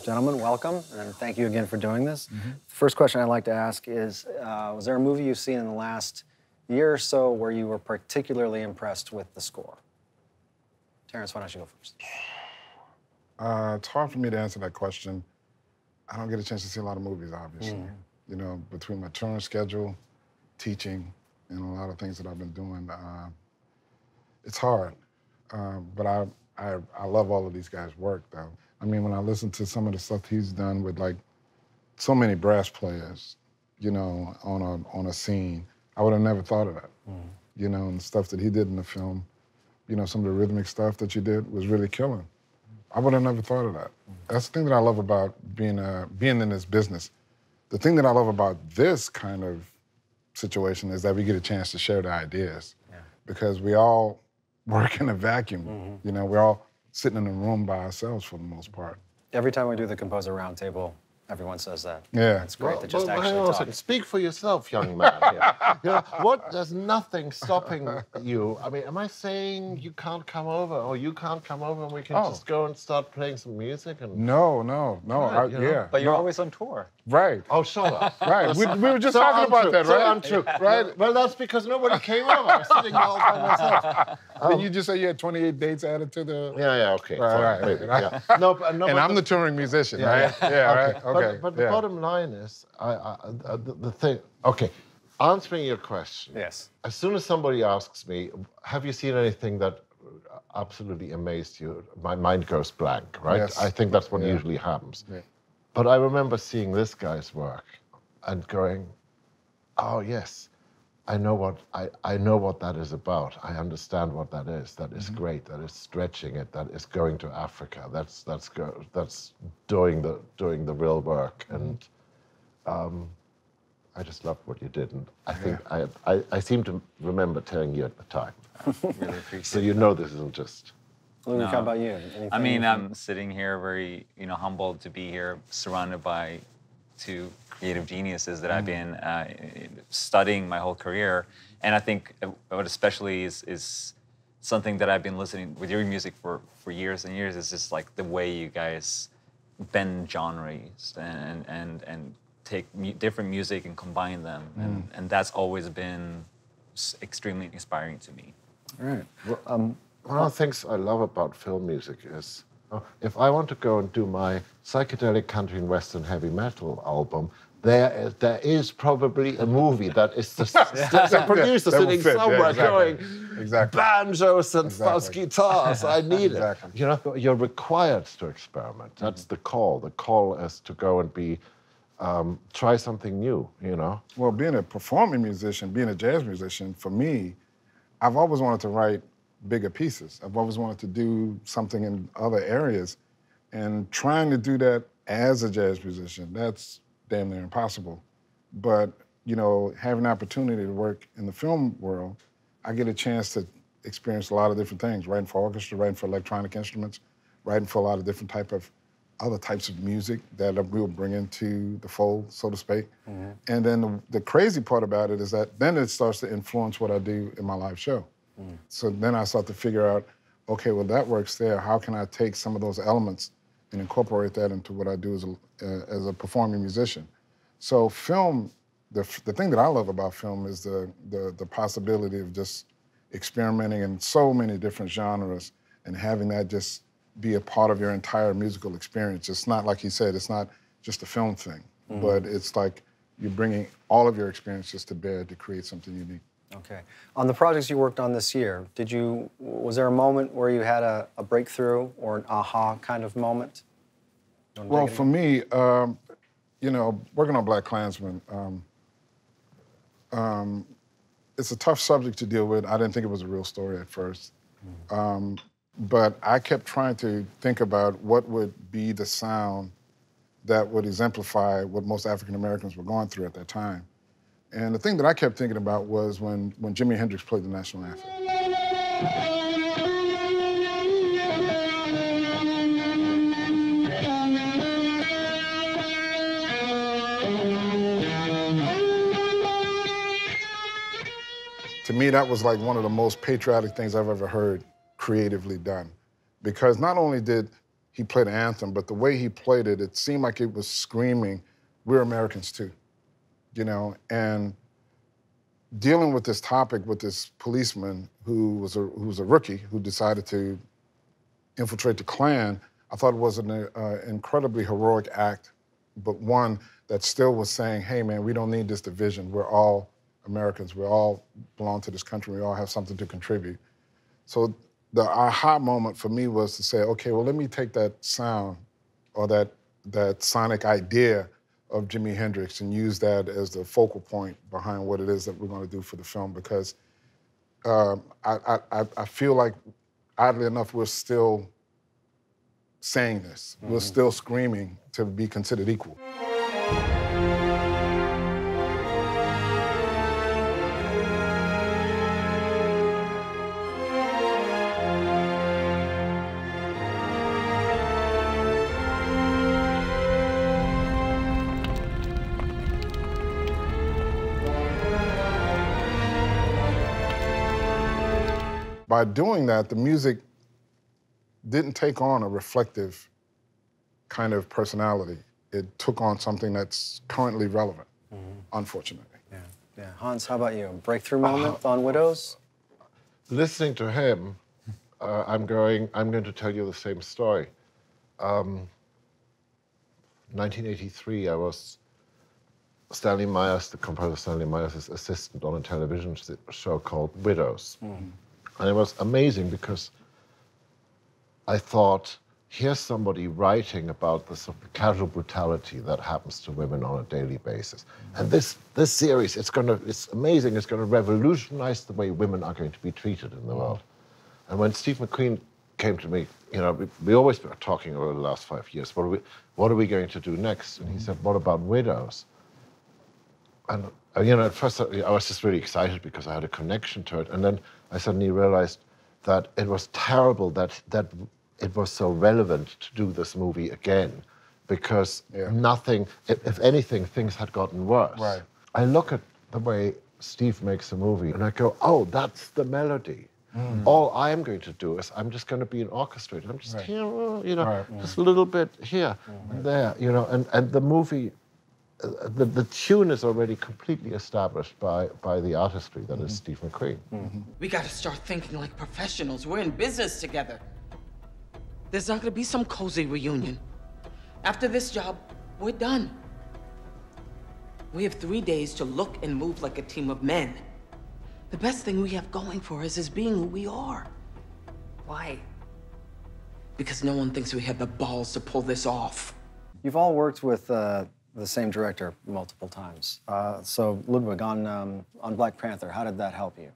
Gentlemen, welcome, and thank you again for doing this. The first question I'd like to ask is, was there a movie you've seen in the last year or so where you were particularly impressed with the score? Terence, why don't you go first? It's hard for me to answer that question. I don't get a chance to see a lot of movies, obviously. You know, between my touring schedule, teaching, and a lot of things that I've been doing, it's hard. But I love all of these guys' work, though. I mean, when I listen to some of the stuff he's done with, like, so many brass players, you know, on a scene, I would have never thought of that. You know, and the stuff that he did in the film, you know, some of the rhythmic stuff that you did was really killing. I would have never thought of that. That's the thing that I love about being in this business. The thing that I love about this kind of situation is that we get a chance to share the ideas. Because we all work in a vacuum. You know, we're all sitting in a room by ourselves for the most part. Every time we do the Composer Roundtable, everyone says that. Yeah. It's great to just hang on actually a talk. second. Speak for yourself, young man. You know, there's nothing stopping you. I mean, am I saying you can't come over or you can't come over and we can just go and start playing some music? And No. Right, Yeah. But you're always on tour. Right. Oh, shut up. Right. We were just talking about that, right? Untrue. Right. Well, that's because nobody came over. I'm sitting all by myself. Did you just say you had 28 dates added to the... Yeah, okay. Right. Maybe, yeah. No, and I'm the touring musician, right? Yeah, right. Okay. But the bottom line is, the thing, okay, answering your question. Yes. As soon as somebody asks me, have you seen anything that absolutely amazed you? My mind goes blank, right? Yes. I think that's what usually happens. Yeah. But I remember seeing this guy's work and going, oh yes, I know what that is about. I understand what that is. That is great. That is stretching it. That is going to Africa. That's doing the real work. And I just loved what you did. And I think I seem to remember telling you at the time. Really appreciate So you know this isn't just. Ludwig, how about you? I mean, I'm sitting here very, humbled to be here, surrounded by two creative geniuses that I've been studying my whole career. And I think what especially is something that I've been listening with your music for years and years is just like the way you guys bend genres and take different music and combine them. And that's always been extremely inspiring to me. All right. One of the things I love about film music is, if I want to go and do my psychedelic country and western heavy metal album, there is probably a movie that is just a producer sitting somewhere going, banjos and fuzz guitars, I need it. You know, you're required to experiment. That's the call. The call is to go and be, try something new, you know? Well, being a performing musician, being a jazz musician, for me, I've always wanted to write bigger pieces. I've always wanted to do something in other areas. And trying to do that as a jazz musician, that's damn near impossible. But, you know, having the opportunity to work in the film world, I get a chance to experience a lot of different things, writing for orchestra, writing for electronic instruments, writing for a lot of different other types of music that we'll bring into the fold, so to speak. And then the crazy part about it is that then it starts to influence what I do in my live show. So then I start to figure out, okay, well, that works there. How can I take some of those elements and incorporate that into what I do as a performing musician? So film, the thing that I love about film is the possibility of just experimenting in so many different genres and having that just be a part of your entire musical experience. It's not, like he said, it's not just a film thing, but it's like you're bringing all of your experiences to bear to create something unique. Okay. On the projects you worked on this year, was there a moment where you had a breakthrough or an aha kind of moment? Well, for me, you know, working on BlacKkKlansman, it's a tough subject to deal with. I didn't think it was a real story at first. But I kept trying to think about what would be the sound that would exemplify what most African Americans were going through at that time. And the thing that I kept thinking about was when Jimi Hendrix played the national anthem. To me, that was like one of the most patriotic things I've ever heard creatively done. Because not only did he played an anthem, but the way he played it, it seemed like it was screaming, we're Americans too, you know? And dealing with this topic with this policeman who was a rookie who decided to infiltrate the Klan, I thought it was an incredibly heroic act, but one that still was saying, hey man, we don't need this division. We're all Americans. We all belong to this country. We all have something to contribute. So the aha moment for me was to say, okay, well, let me take that sound or that sonic idea of Jimi Hendrix and use that as the focal point behind what it is that we're going to do for the film, because I feel like, oddly enough, we're still saying this. We're still screaming to be considered equal. By doing that, the music didn't take on a reflective kind of personality. It took on something that's currently relevant, unfortunately. Yeah. Hans, how about you? Breakthrough moment on Widows? Listening to him, I'm going to tell you the same story. 1983, I was Stanley Myers, the composer Stanley Myers' assistant on a television show called Widows. And it was amazing because I thought, here's somebody writing about the sort of casual brutality that happens to women on a daily basis. And this series, it's amazing. It's going to revolutionize the way women are going to be treated in the world. And when Steve McQueen came to me, you know, we always were talking over the last 5 years, what are we going to do next? And he said, what about Widows? And you know, at first I was just really excited because I had a connection to it. And then I suddenly realized that it was terrible that it was so relevant to do this movie again, because nothing, if anything, things had gotten worse. Right. I look at the way Steve makes a movie and I go, oh, that's the melody. All I'm going to do is I'm just going to be an orchestrator. I'm just here, you know, just a little bit here and there, you know, and the movie, the tune is already completely established by the artistry that is Steve McQueen. We got to start thinking like professionals. We're in business together. There's not going to be some cozy reunion. After this job, we're done. We have 3 days to look and move like a team of men. The best thing we have going for us is being who we are. Why? Because no one thinks we have the balls to pull this off. You've all worked with the same director multiple times. So Ludwig, on Black Panther, how did that help you?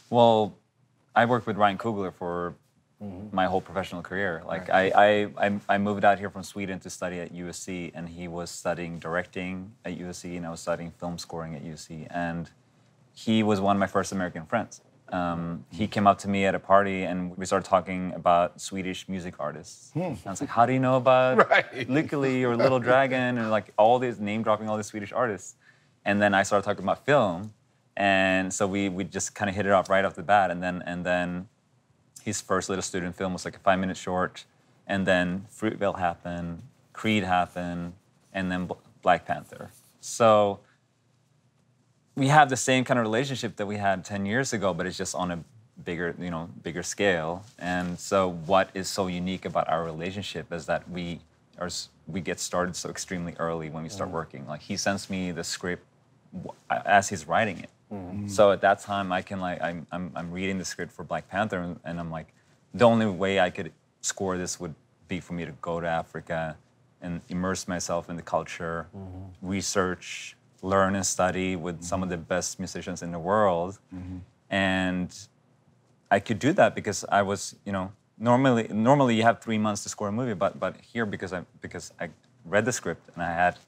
Well, I worked with Ryan Coogler for my whole professional career. Like I moved out here from Sweden to study at USC, and he was studying directing at USC, and I was studying film scoring at USC. And he was one of my first American friends. He came up to me at a party and we started talking about Swedish music artists. And I was like, how do you know about Lykkeli or Little Dragon and like all these, name dropping all these Swedish artists? And then I started talking about film. And so we just kind of hit it off right off the bat. And then his first little student film was like a 5-minute short. And then Fruitvale happened, Creed happened, and then Black Panther. So we have the same kind of relationship that we had 10 years ago, but it's just on a bigger scale. And so what is so unique about our relationship is that we get started so extremely early when we start working. Like he sends me the script as he's writing it. So at that time, I'm reading the script for Black Panther, and I'm like, the only way I could score this would be for me to go to Africa and immerse myself in the culture, research, learn and study with some of the best musicians in the world. And I could do that because I was, you know, normally you have 3 months to score a movie, but here because I read the script and I had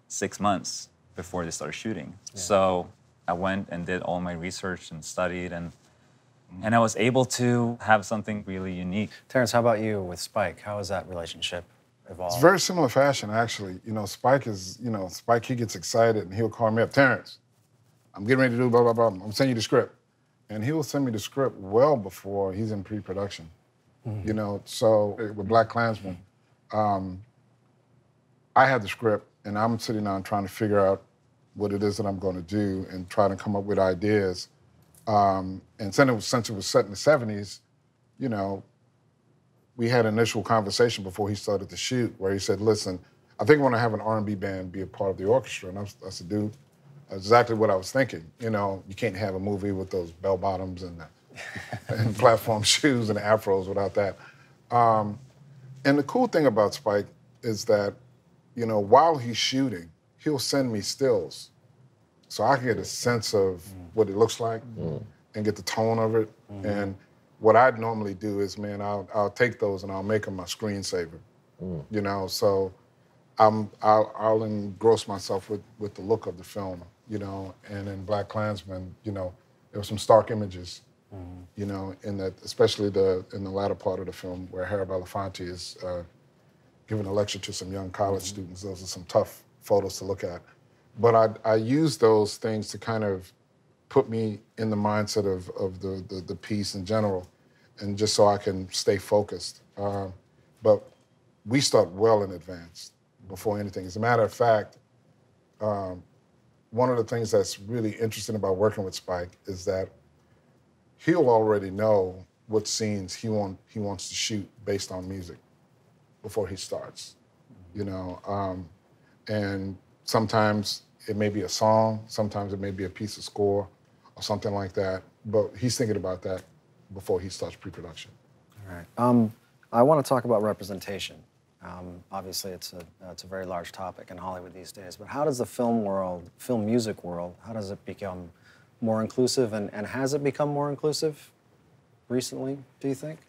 6 months before they started shooting. So I went and did all my research and studied, and I was able to have something really unique. Terence, how about you with Spike? How has that relationship evolved? It's very similar fashion, actually. You know, Spike, he gets excited and he'll call me up, Terence, I'm getting ready to do blah, blah, blah. I'm sending you the script. And he will send me the script well before he's in pre-production. You know, so with BlacKkKlansman, I had the script, and I'm sitting down trying to figure out what it is that I'm going to do and try to come up with ideas. And since it was set in the 70s, you know, we had an initial conversation before he started to shoot where he said, listen, I think I want to have an R&B band be a part of the orchestra. And I said, dude, that's exactly what I was thinking. You know, you can't have a movie with those bell bottoms and platform shoes and afros without that. And the cool thing about Spike is that, you know, while he's shooting, he'll send me stills so I can get a sense of what it looks like and get the tone of it. And what I'd normally do is, man, I'll take those and I'll make them my screensaver. You know, so I'll engross myself with the look of the film, you know. And in BlacKkKlansman, you know, there were some stark images, you know, in that, especially in the latter part of the film where Harry Belafonte is giving a lecture to some young college students. Those are some tough photos to look at. But I use those things to kind of put me in the mindset of the piece in general, and just so I can stay focused. But we start well in advance before anything. As a matter of fact, one of the things that's really interesting about working with Spike is that he'll already know what scenes he wants to shoot based on music before he starts, you know. And sometimes it may be a song, sometimes it may be a piece of score or something like that, but he's thinking about that before he starts pre-production. All right. I want to talk about representation. Obviously, it's a very large topic in Hollywood these days, but how does the film music world, how does it become more inclusive, and has it become more inclusive recently, do you think?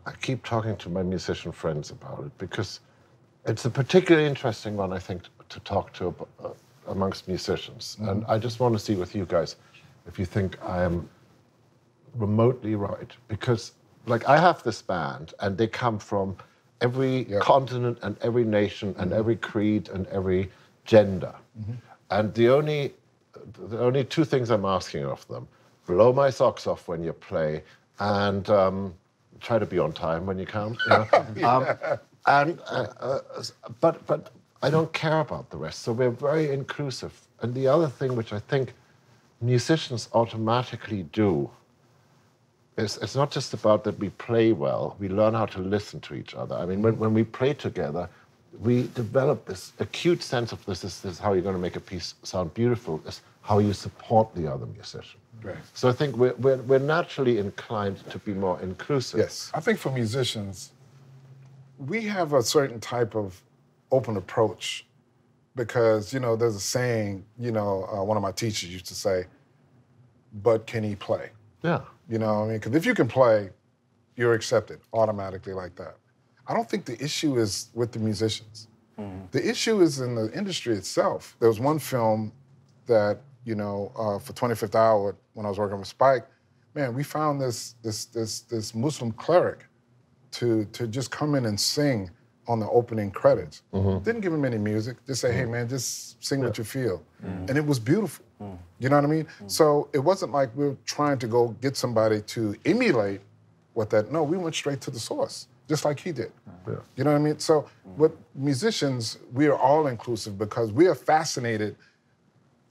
I keep talking to my musician friends about it because it's a particularly interesting one, I think, to talk to amongst musicians. And I just want to see with you guys if you think I am remotely right. Because, like, I have this band, and they come from every continent and every nation and every creed and every gender. And the only two things I'm asking of them: blow my socks off when you play, and try to be on time when you come. You know? But I don't care about the rest. So we're very inclusive. And the other thing, which I think musicians automatically do, is it's not just about that we play well. We learn how to listen to each other. I mean, when we play together, we develop this acute sense of this is how you're going to make a piece sound beautiful, is how you support the other musician. Right. So I think we're naturally inclined to be more inclusive. Yes. I think for musicians, we have a certain type of open approach because, you know, there's a saying, you know, one of my teachers used to say, but can he play? Yeah. You know what I mean? Because if you can play, you're accepted automatically like that. I don't think the issue is with the musicians. The issue is in the industry itself. There was one film that, you know, for 25th Hour, when I was working with Spike, man, we found this Muslim cleric to just come in and sing on the opening credits. Didn't give him any music, just say, hey man, just sing what you feel. And it was beautiful. You know what I mean? So it wasn't like we were trying to go get somebody to emulate what that, no, we went straight to the source, just like he did. You know what I mean? So with musicians, we are all inclusive because we are fascinated.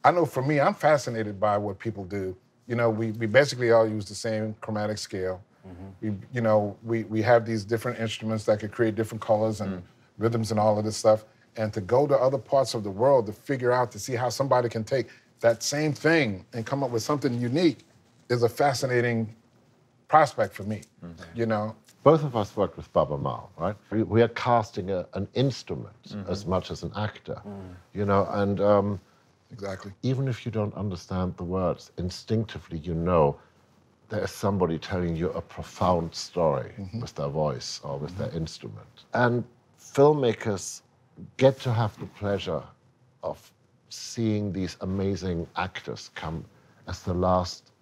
I know for me, I'm fascinated by what people do. You know, we basically all use the same chromatic scale. We have these different instruments that could create different colors and rhythms and all of this stuff. And to go to other parts of the world to figure out, to see how somebody can take that same thing and come up with something unique is a fascinating prospect for me, you know? Both of us worked with Baba Mal, right? We are casting an instrument as much as an actor, you know, and exactly. Even if you don't understand the words, instinctively you know there's somebody telling you a profound story with their voice or with their instrument. And filmmakers get to have the pleasure of seeing these amazing actors come as the last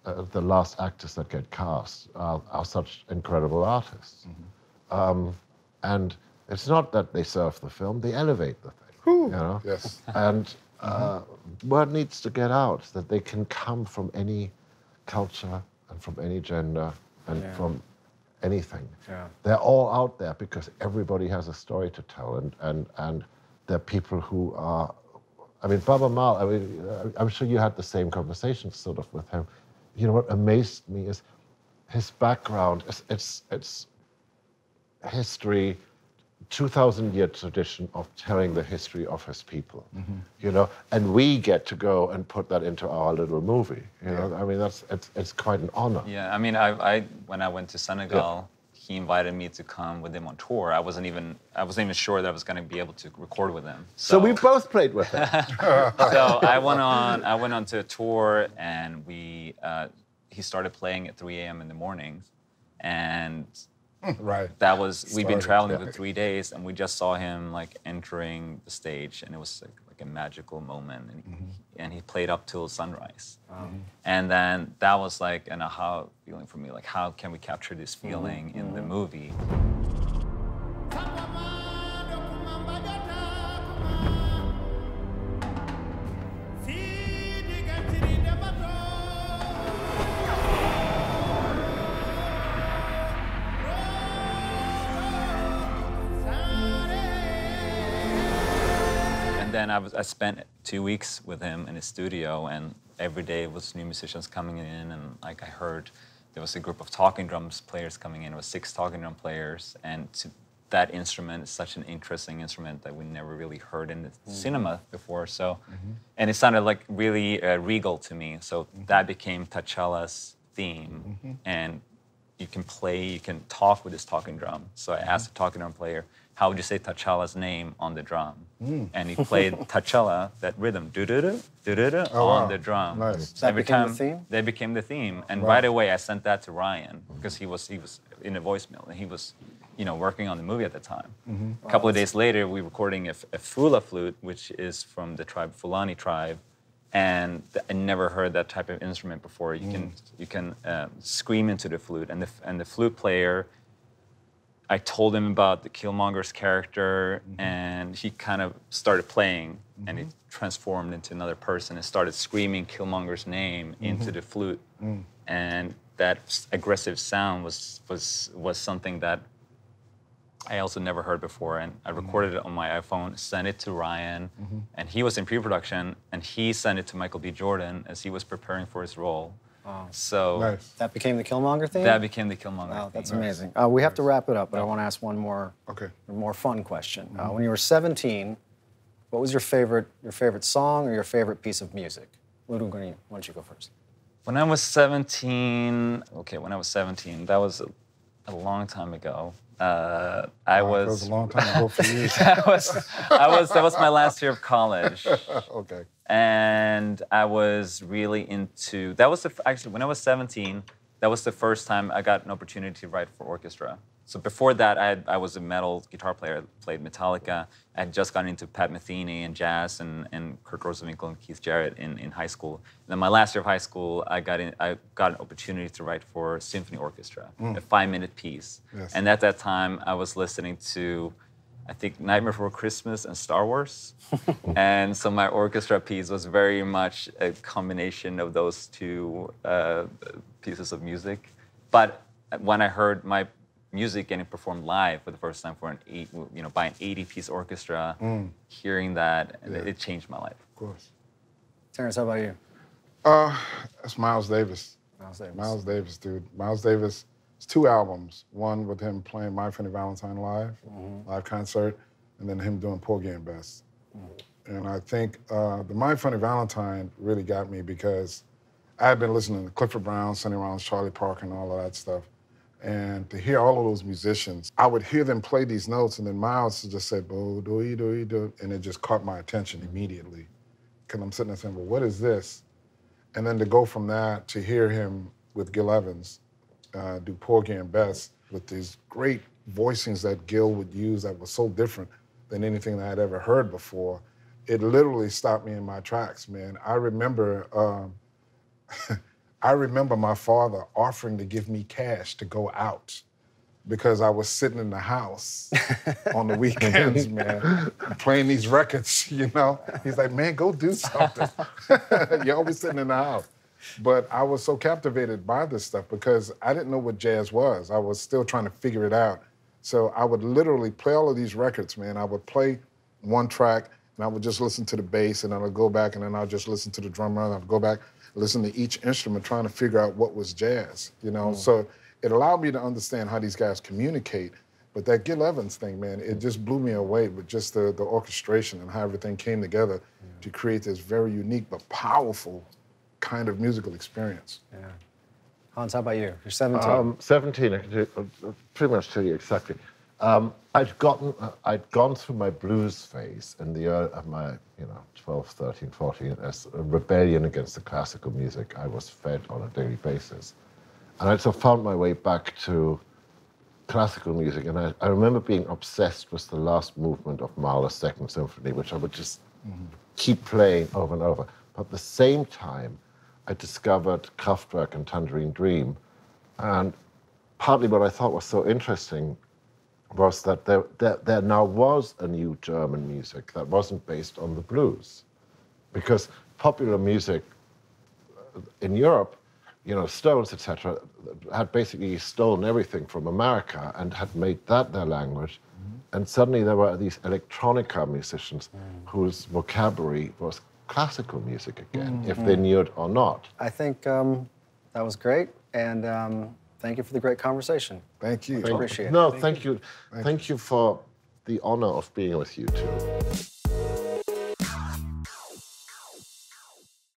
actors that get cast are such incredible artists. And it's not that they serve the film, they elevate the thing. You know? Yes. And word needs to get out that they can come from any culture and from any gender and from anything. Yeah. They're all out there because everybody has a story to tell, and there are people who are. I mean, Baba Mal. I mean, I'm sure you had the same conversation sort of with him. You know what amazed me is his background. It's history. 2,000-year tradition of telling the history of his people, you know, and we get to go and put that into our little movie. You know, I mean, it's quite an honor. Yeah, I mean, I when I went to Senegal, he invited me to come with him on tour. I wasn't even sure that I was going to be able to record with him. So we both played with him. So I went on to a tour, and he started playing at 3 a.m. in the morning, and. Right. That was, we'd been traveling for 3 days, and we just saw him like entering the stage, and it was like a magical moment, and he played up till sunrise. And then that was like an aha feeling for me, like how can we capture this feeling in the movie? And then I spent 2 weeks with him in his studio, and every day was new musicians coming in, and like I heard there was a group of talking drums players coming in. It was 6 talking drum players, and that instrument is such an interesting instrument that we never really heard in the cinema before. So, and it sounded like really regal to me. So that became T'Challa's theme, and you can talk with this talking drum. So I asked the talking drum player, how would you say T'Challa's name on the drum? And he played T'Challa, that rhythm, do-do-do, do-do-do, on the drum. Nice. That became the theme? That became the theme. And right away I sent that to Ryan, because he was in a voicemail, and he was, you know, working on the movie at the time. A couple of days later, we were recording a Fula flute, which is from the Fulani tribe. And I never heard that type of instrument before. You can scream into the flute, and the flute player, I told him about the Killmonger's character, and he kind of started playing, and he transformed into another person and started screaming Killmonger's name into the flute, and that aggressive sound was something that I also never heard before, and I recorded it on my iPhone, sent it to Ryan, and he was in pre-production, and he sent it to Michael B. Jordan as he was preparing for his role. So Nice. That became the Killmonger theme? that became the Killmonger Wow, theme. that's amazing. We have to wrap it up, but I want to ask one more, more fun question. When you were 17, what was your favorite song or your favorite piece of music? Ludwig, why don't you go first? When I was 17, that was a long time ago. That was a long time ago for you. that was my last year of college. Okay. And I was really into, actually, when I was 17, that was the first time I got an opportunity to write for orchestra. So before that, I was a metal guitar player. I played Metallica. I had just gotten into Pat Metheny and jazz and Kurt Rosenwinkel and Keith Jarrett in high school. And then my last year of high school, I got an opportunity to write for symphony orchestra, a 5-minute piece. Yes. And at that time, I was listening to, I think, Nightmare Before Christmas and Star Wars. And so my orchestra piece was very much a combination of those two pieces of music. But when I heard my music getting performed live for the first time for by an 80-piece orchestra, hearing that, it changed my life. Of course. Terence, how about you? That's Miles Davis. Miles Davis, dude. Miles Davis, it's 2 albums. One with him playing My Funny Valentine live concert, and then him doing Porgy and Bess. And I think the My Funny Valentine really got me because I had been listening to Clifford Brown, Sonny Rollins, Charlie Parker, and all of that stuff. And to hear all of those musicians, I would hear them play these notes, and then Miles would just say, bo, do, do, do, and it just caught my attention immediately. Because I'm sitting there saying, well, what is this? And then to go from that to hear him with Gil Evans do Porgy and Bess with these great voicings that Gil would use that was so different than anything that I had ever heard before, it literally stopped me in my tracks, man. I remember my father offering to give me cash to go out because I was sitting in the house on the weekends, man, playing these records, you know? He's like, man, go do something. You're always sitting in the house. But I was so captivated by this stuff because I didn't know what jazz was. I was still trying to figure it out. So I would literally play all of these records, man. I would play one track, and I would just listen to the bass, and then I'd go back, and then I'd just listen to the drummer, and I'd go back, listen to each instrument, trying to figure out what was jazz, you know? So it allowed me to understand how these guys communicate. But that Gil Evans thing, man, it just blew me away with just the orchestration and how everything came together to create this very unique but powerful kind of musical experience. Yeah. Hans, how about you? You're 17. 17, I can pretty much tell you exactly. I'd gone through my blues phase in the of my 12, 13, 14 as a rebellion against the classical music I was fed on a daily basis. And I sort of found my way back to classical music, and I remember being obsessed with the last movement of Mahler's Second Symphony, which I would just keep playing over and over. But at the same time, I discovered Kraftwerk and Tangerine Dream, and partly what I thought was so interesting was that there now was a new German music that wasn't based on the blues, because popular music in Europe, Stones, etc., had basically stolen everything from America and had made that their language. And suddenly there were these electronica musicians whose vocabulary was classical music again, if they knew it or not. I think that was great, and thank you for the great conversation. Thank you. Appreciate it. No, thank you. Thank you for the honor of being with you too.